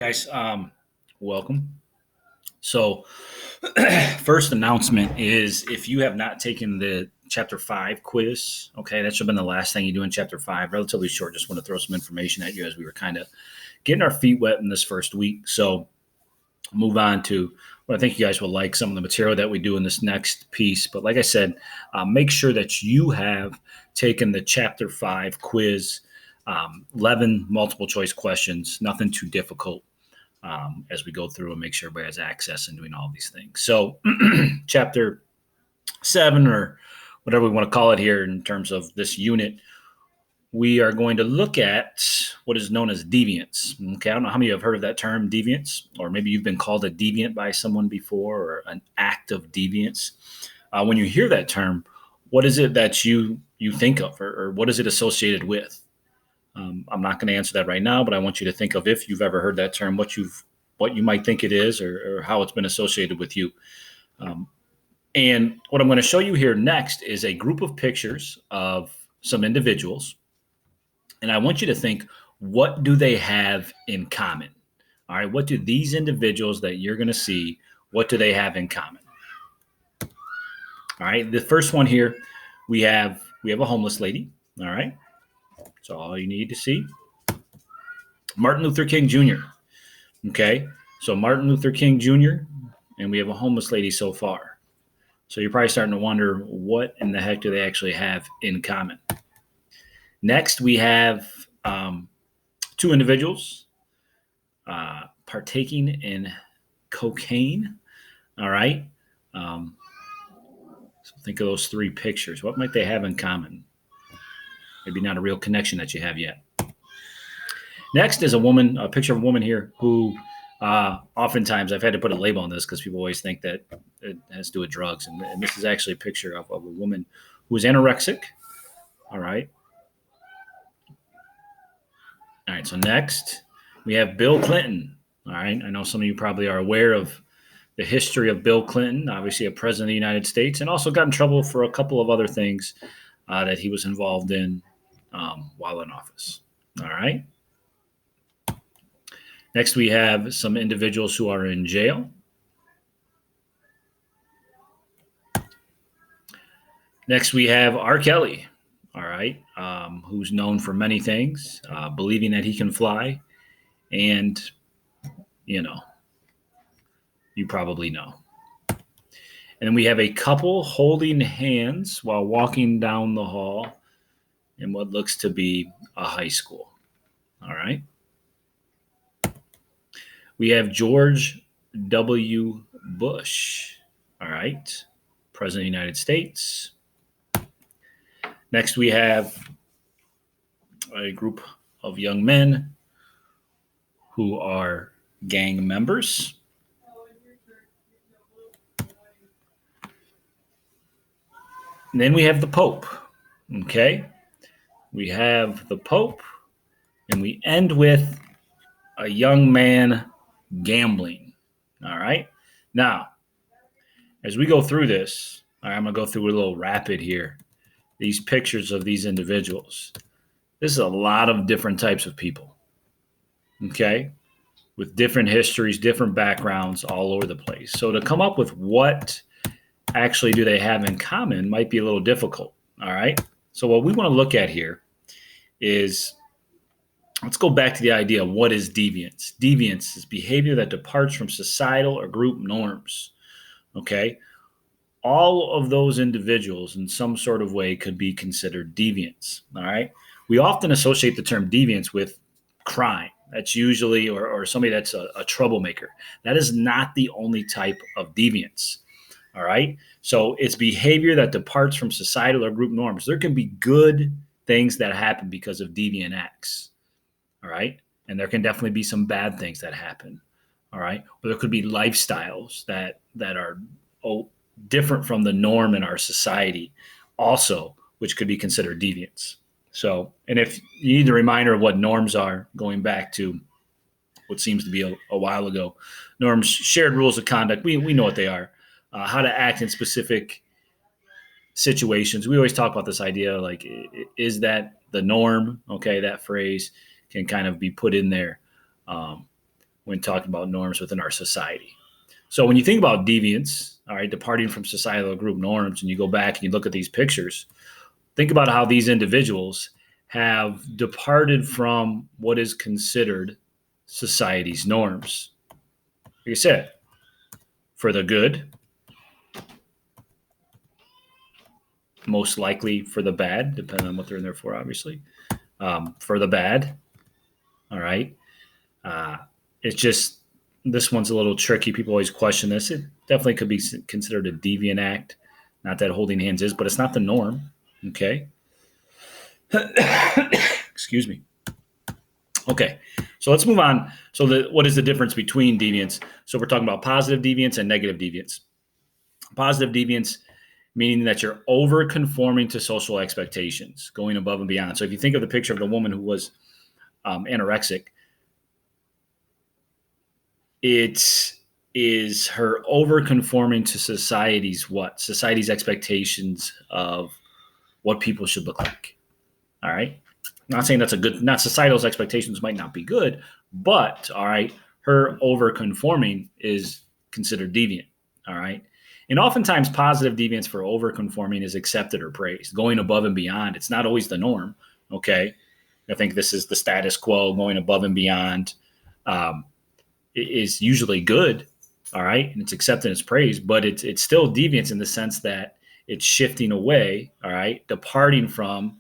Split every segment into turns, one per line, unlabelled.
Guys, welcome. So, first announcement is if you have not taken the chapter 5 quiz, okay, that should have been the last thing you do in chapter 5. Relatively short. Just want to throw some information at you as we were kind of getting our feet wet in this first week. So, move on to what I think you guys will like some of the material that we do in this next piece. But like I said, make sure that you have taken the chapter 5 quiz, 11 multiple choice questions, nothing too difficult as we go through and make sure everybody has access and doing all these things. So, chapter 7, or whatever we want to call it here in terms of this unit, we are going to look at what is known as deviance. Okay, I don't know how many of you have heard of that term, deviance, or maybe you've been called a deviant by someone before, or an act of deviance. When you hear that term, what is it that you think of, or what is it associated with? I'm not going to answer that right now, but I want you to think of, if you've ever heard that term, what you might think it is, or how it's been associated with you. And what I'm going to show you here next is a group of pictures of some individuals, and I want you to think, what do they have in common? All right, what do these individuals that you're going to see, what do they have in common? All right, the first one here, we have a homeless lady. All right, that's all you need to see. Martin Luther King Jr. Okay, so Martin Luther King Jr., and we have a homeless lady so far. So you're probably starting to wonder, what in the heck do they actually have in common? Next, we have two individuals partaking in cocaine. All right. So think of those three pictures. What might they have in common? Maybe not a real connection that you have yet. Next is a picture of a woman here who oftentimes, I've had to put a label on this because people always think that it has to do with drugs. And this is actually a picture of a woman who is anorexic. All right. All right. So next, we have Bill Clinton. All right. I know some of you probably are aware of the history of Bill Clinton, obviously a president of the United States, and also got in trouble for a couple of other things that he was involved in while in office. All right. Next, we have some individuals who are in jail. Next, we have R. Kelly, all right, who's known for many things, believing that he can fly. And, you probably know. And then we have a couple holding hands while walking down the hall in what looks to be a high school. All right. We have George W. Bush, all right, President of the United States. Next, we have a group of young men who are gang members. And then we have the Pope, okay? We have the Pope, and we end with a young man gambling, all right? Now, as we go through this, I'm going to go through a little rapid here. These pictures of these individuals. This is a lot of different types of people, okay? With different histories, different backgrounds all over the place. So to come up with what actually do they have in common might be a little difficult, all right? So what we want to look at here is, let's go back to the idea of what is deviance. Deviance is behavior that departs from societal or group norms, okay? All of those individuals in some sort of way could be considered deviants, all right? We often associate the term deviance with crime. That's usually, or somebody that's a troublemaker. That is not the only type of deviance, all right? So it's behavior that departs from societal or group norms. There can be good things that happen because of deviant acts, all right? And there can definitely be some bad things that happen, all right? Or there could be lifestyles that are different from the norm in our society also, which could be considered deviance. So, and if you need a reminder of what norms are, going back to what seems to be a while ago, norms, shared rules of conduct, we know what they are. How to act in specific situations. We always talk about this idea, like, is that the norm? Okay, that phrase can kind of be put in there. when talking about norms within our society. So when you think about deviance, all right, departing from societal group norms, and you go back and you look at these pictures, think about how these individuals have departed from what is considered society's norms. Like I said, for the good, most likely for the bad, depending on what they're in there for, obviously. For the bad, all right. Uh, it's just this one's a little tricky. People always question this. It definitely could be considered a deviant act. Not that holding hands is, but it's not the norm. Okay. Excuse me. Okay, so let's move on. So, what is the difference between deviance? So, we're talking about positive deviance and negative deviance. Positive deviance meaning that you're over conforming to social expectations, going above and beyond. So, if you think of the picture of the woman who was anorexic, it is her over conforming to society's expectations of what people should look like. All right. Not saying that's a good, not societal's expectations might not be good, but all right, her over conforming is considered deviant. All right. And oftentimes positive deviance for over conforming is accepted or praised, going above and beyond. It's not always the norm. Okay. I think this is the status quo, going above and beyond is usually good. All right. And it's accepted and it's praised, but it's still deviance in the sense that it's shifting away. All right. Departing from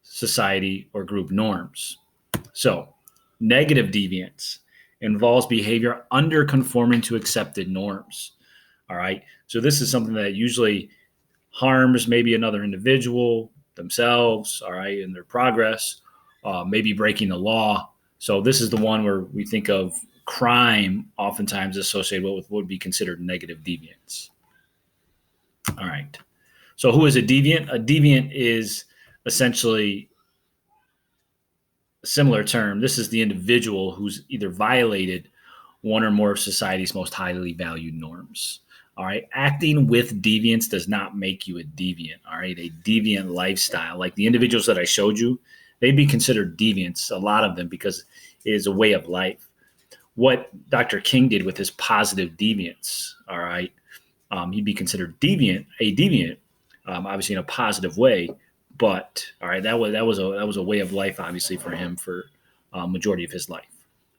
society or group norms. So, negative deviance involves behavior under conforming to accepted norms. All right. So, this is something that usually harms maybe another individual, themselves, all right, in their progress, maybe breaking the law. So, this is the one where we think of crime oftentimes associated with what would be considered negative deviance. All right. So, who is a deviant? A deviant is essentially a similar term. This is the individual who's either violated one or more of society's most highly valued norms. All right. Acting with deviance does not make you a deviant. All right. A deviant lifestyle, like the individuals that I showed you, they'd be considered deviants, a lot of them, because it is a way of life. What Dr. King did with his positive deviance, all right, he'd be considered a deviant, obviously in a positive way. But all right, that was a way of life, obviously, for him for majority of his life.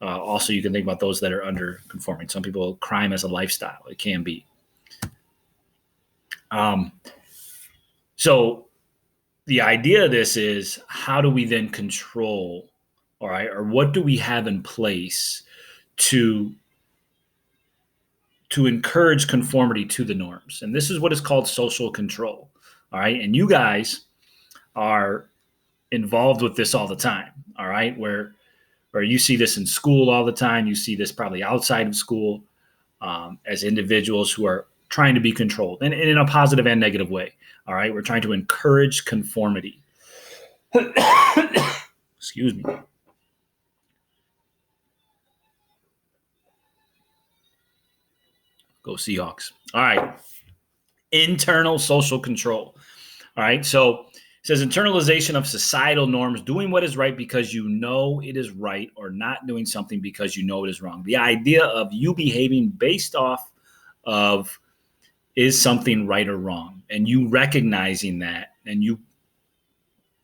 Also, you can think about those that are under conforming. Some people crime as a lifestyle. It can be. So the idea of this is how do we then control, all right, or what do we have in place to encourage conformity to the norms? And this is what is called social control. All right, and you guys are involved with this all the time. All right, where you see this in school all the time. You see this probably outside of school as individuals who are trying to be controlled and in a positive and negative way. All right. We're trying to encourage conformity. Excuse me. Go Seahawks. All right. Internal social control. All right. So it says internalization of societal norms, doing what is right because you know it is right, or not doing something because you know it is wrong. The idea of you behaving based off of is something right or wrong, and you recognizing that, and you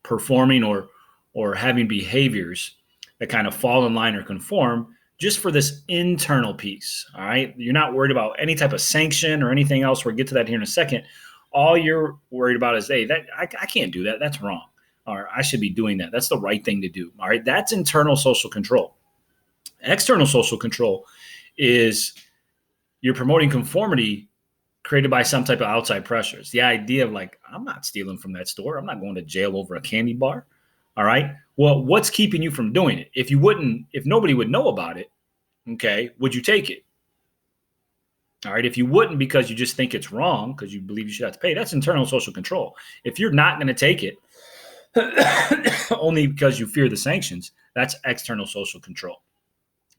performing or having behaviors that kind of fall in line or conform just for this internal piece. All right. You're not worried about any type of sanction or anything else. We'll get to that here in a second. All you're worried about is, hey, that I can't do that. That's wrong. Or I should be doing that. That's the right thing to do. All right. That's internal social control. External social control is you're promoting conformity created by some type of outside pressures. The idea of like, I'm not stealing from that store. I'm not going to jail over a candy bar. All right. Well, what's keeping you from doing it? If nobody would know about it, okay, would you take it? All right. If you wouldn't because you just think it's wrong, because you believe you should have to pay, that's internal social control. If you're not going to take it only because you fear the sanctions, that's external social control.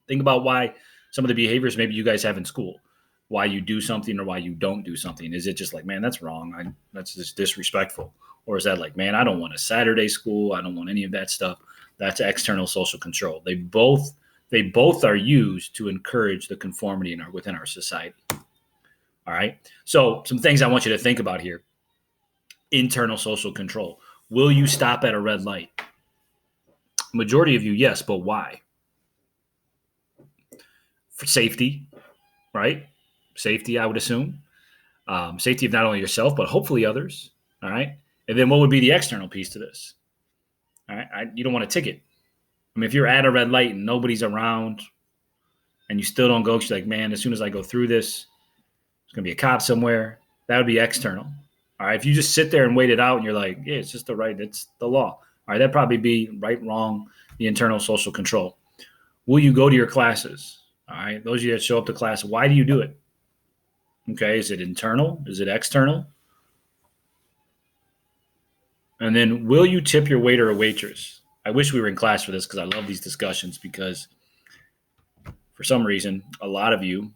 Think about why some of the behaviors maybe you guys have in school, why you do something or why you don't do something. Is it just like, man, that's wrong. That's just disrespectful. Or is that like, man, I don't want a Saturday school. I don't want any of that stuff. That's external social control. They both They both are used to encourage the conformity within our society. All right. So some things I want you to think about here. Internal social control. Will you stop at a red light? Majority of you, yes, but why? For safety, right? Safety, I would assume. Safety of not only yourself, but hopefully others. All right. And then what would be the external piece to this? All right. You don't want a ticket. I mean, if you're at a red light and nobody's around and you still don't go, you're like, man, as soon as I go through this, there's going to be a cop somewhere. That would be external. All right. If you just sit there and wait it out and you're like, yeah, it's just it's the law. All right. That'd probably be right, wrong, the internal social control. Will you go to your classes? All right. Those of you that show up to class, why do you do it? Okay. Is it internal? Is it external? And then will you tip your waiter or waitress? I wish we were in class for this because I love these discussions because for some reason, a lot of you,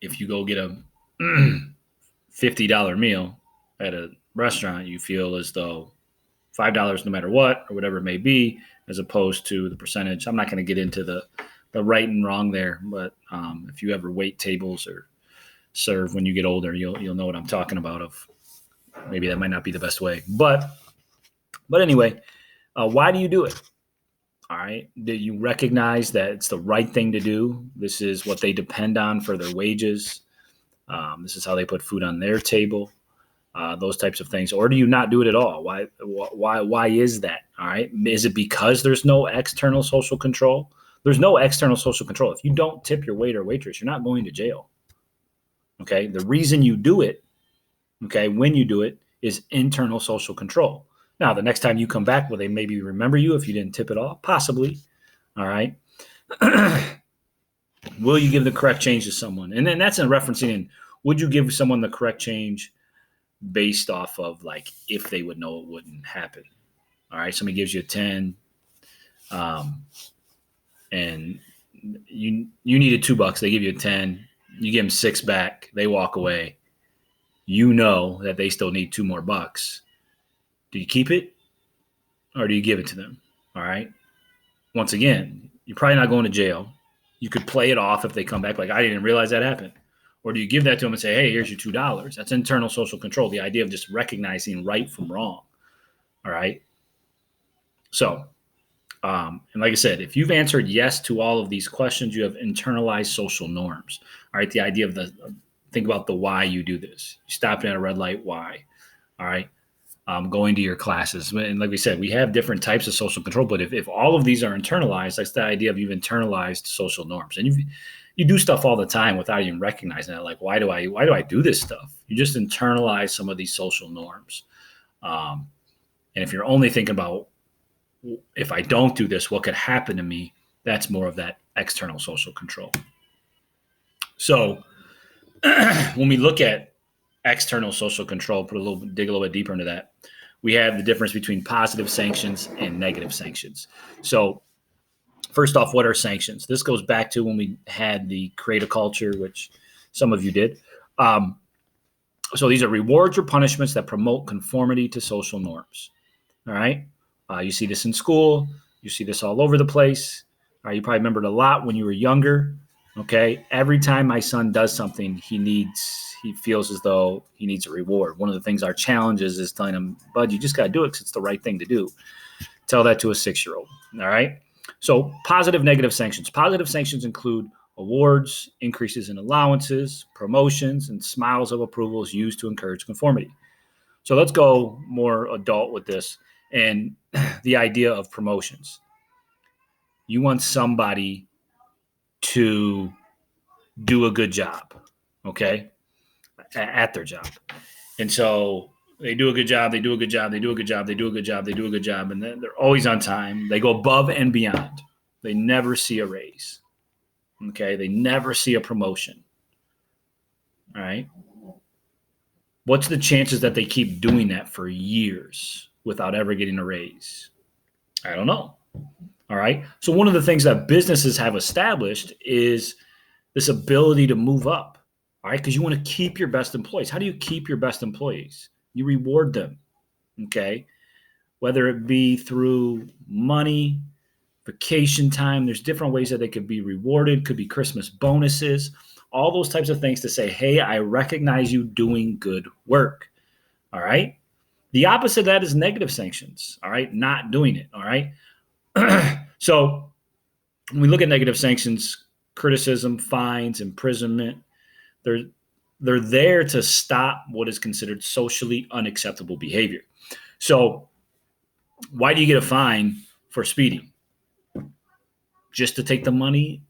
if you go get a $50 meal at a restaurant, you feel as though $5 no matter what, or whatever it may be, as opposed to the percentage. I'm not going to get into the right and wrong there, but if you ever wait tables or serve when you get older, you'll know what I'm talking about. Of maybe that might not be the best way, but anyway, why do you do it? All right. Do you recognize that it's the right thing to do? This is what they depend on for their wages. This is how they put food on their table. Those types of things. Or do you not do it at all? Why is that? All right. Is it because there's no external social control? There's no external social control. If you don't tip your waiter or waitress, you're not going to jail. Okay. The reason you do it, okay, when you do it, is internal social control. Now, the next time you come back, will they maybe remember you if you didn't tip it off? Possibly. All right. Will you give the correct change to someone? And then that's in referencing in, would you give someone the correct change based off of like if they would know it wouldn't happen? All right. Somebody gives you a 10 and you needed $2. They give you a 10. You give them 6 back. They walk away. You know that they still need 2 more bucks. Do you keep it or do you give it to them? All right. Once again, you're probably not going to jail. You could play it off if they come back like, I didn't realize that happened. Or do you give that to them and say, hey, here's your $2? That's internal social control. The idea of just recognizing right from wrong. All right. So, and like I said, if you've answered yes to all of these questions, you have internalized social norms. All right. The idea of think about the why you do this. You stopped at a red light. Why? All right. Going to your classes. And like we said, we have different types of social control, but if all of these are internalized, that's the idea of you've internalized social norms. And you do stuff all the time without even recognizing it. Like, why do I do this stuff? You just internalize some of these social norms. And if you're only thinking about, if I don't do this, what could happen to me? That's more of that external social control. So when we look at external social control, dig a little bit deeper into that, we have the difference between positive sanctions and negative sanctions. So first off, what are sanctions? This goes back to when we had the create a culture, which some of you did. So these are rewards or punishments that promote conformity to social norms. All right. You see this in school. You see this all over the place. You probably remembered a lot when you were younger. Okay. Every time my son does something, he feels as though he needs a reward. One of the things our challenge is telling him, bud, you just got to do it because it's the right thing to do. Tell that to a 6-year-old. All right. So positive, negative sanctions. Positive sanctions include awards, increases in allowances, promotions, and smiles of approval is used to encourage conformity. So let's go more adult with this and the idea of promotions. You want somebody to do a good job, okay, at their job. And so they do a good job, and then they're always on time. They go above and beyond. They never see a raise, okay? They never see a promotion, all right? What's the chances that they keep doing that for years without ever getting a raise? I don't know, all right? So one of the things that businesses have established is this ability to move up, all right? Because you want to keep your best employees. How do you keep your best employees? You reward them, okay? Whether it be through money, vacation time. There's different ways that they could be rewarded. Could be Christmas bonuses, all those types of things to say, hey, I recognize you doing good work. All right. The opposite of that is negative sanctions. All right. Not doing it. All right. So when we look at negative sanctions, criticism, fines, imprisonment, they're there to stop what is considered socially unacceptable behavior. So why do you get a fine for speeding? Just to take the money?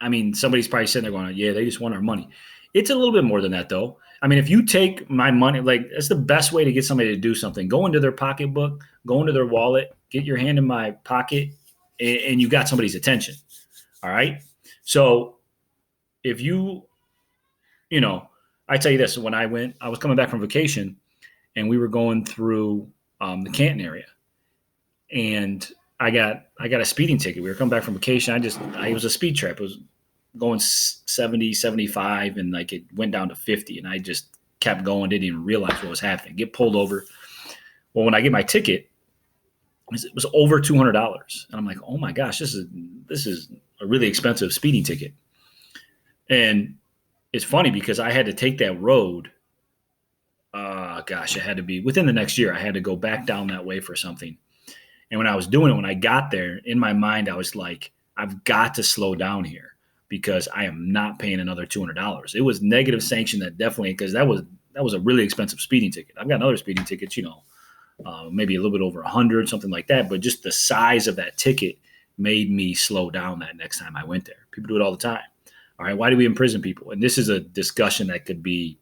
I mean, somebody's probably sitting there going, yeah, they just want our money. It's a little bit more than that, though. I mean, if you take my money, like, that's the best way to get somebody to do something. Go into their pocketbook, go into their wallet, get your hand in my pocket, and you got somebody's attention. All right. So if I tell you this, when I was coming back from vacation and we were going through the Canton area, and I got a speeding ticket. We were coming back from vacation. It was a speed trap. It was going 70, 75, and like it went down to 50, and I just kept going, didn't even realize what was happening. Get pulled over. Well, when I get my ticket, it was over $200, and I'm like, oh my gosh, this is a really expensive speeding ticket. And it's funny because I had to take that road. It had to be within the next year. I had to go back down that way for something. And when I was doing it, when I got there, in my mind, I was like, I've got to slow down here because I am not paying another $200. It was negative sanction that definitely, because that was a really expensive speeding ticket. I've got other speeding tickets, maybe a little bit over 100, something like that. But just the size of that ticket made me slow down that next time I went there. People do it all the time. All right, why do we imprison people? And this is a discussion that could be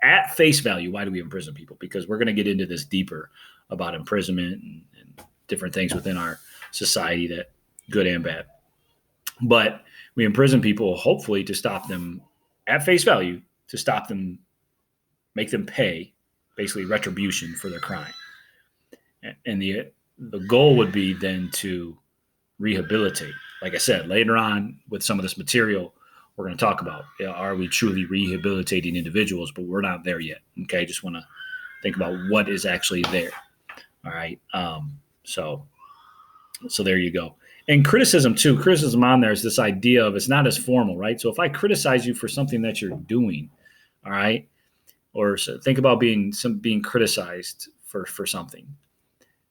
at face value. Why do we imprison people? Because we're going to get into this deeper about imprisonment and different things within our society, that good and bad. But we imprison people hopefully to stop them at face value, to stop them, make them pay basically retribution for their crime. And the goal would be then to rehabilitate. Like I said, later on with some of this material, we're going to talk about, are we truly rehabilitating individuals? But we're not there yet. Okay. Just want to think about what is actually there. All right. So there you go. And criticism too. Criticism on there is this idea of it's not as formal, right? So if I criticize you for something that you're doing, all right, or so think about being criticized for something.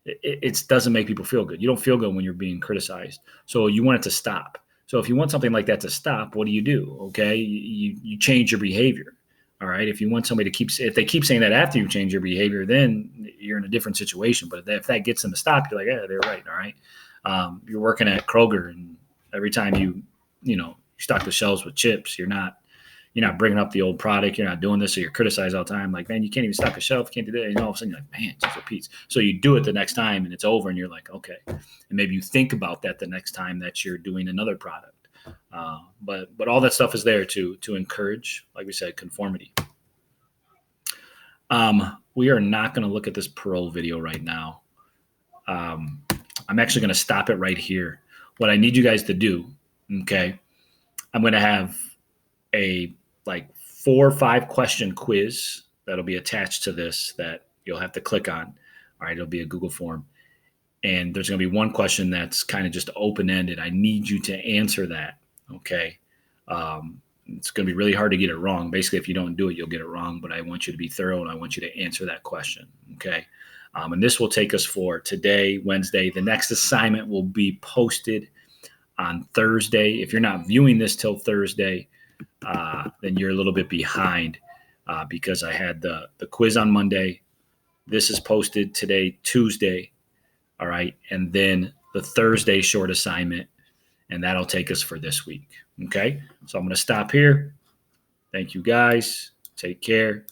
It doesn't make people feel good. You don't feel good when you're being criticized. So you want it to stop. So if you want something like that to stop, what do? Okay, you change your behavior. All right. If you want somebody if they keep saying that after you change your behavior, then you're in a different situation. But if that gets them to stop, you're like, yeah, they're right. All right. You're working at Kroger, and every time you stock the shelves with chips, you're not bringing up the old product. You're not doing this. So you're criticized all the time. Like, man, you can't even stock a shelf. Can't do that. And all of a sudden you're like, man, just repeats. So you do it the next time and it's over, and you're like, okay. And maybe you think about that the next time that you're doing another product. But all that stuff is there to encourage, like we said, conformity. We are not going to look at this parole video right now. I'm actually going to stop it right here. What I need you guys to do, okay, I'm going to have a 4 or 5 question quiz that'll be attached to this that you'll have to click on. All right, it'll be a Google form. And there's going to be one question that's kind of just open-ended. I need you to answer that, okay? It's going to be really hard to get it wrong. Basically, if you don't do it, you'll get it wrong. But I want you to be thorough, and I want you to answer that question, okay? And this will take us for today, Wednesday. The next assignment will be posted on Thursday. If you're not viewing this till Thursday, then you're a little bit behind because I had the quiz on Monday. This is posted today, Tuesday. All right. And then the Thursday short assignment, and that'll take us for this week. Okay. So I'm going to stop here. Thank you guys. Take care.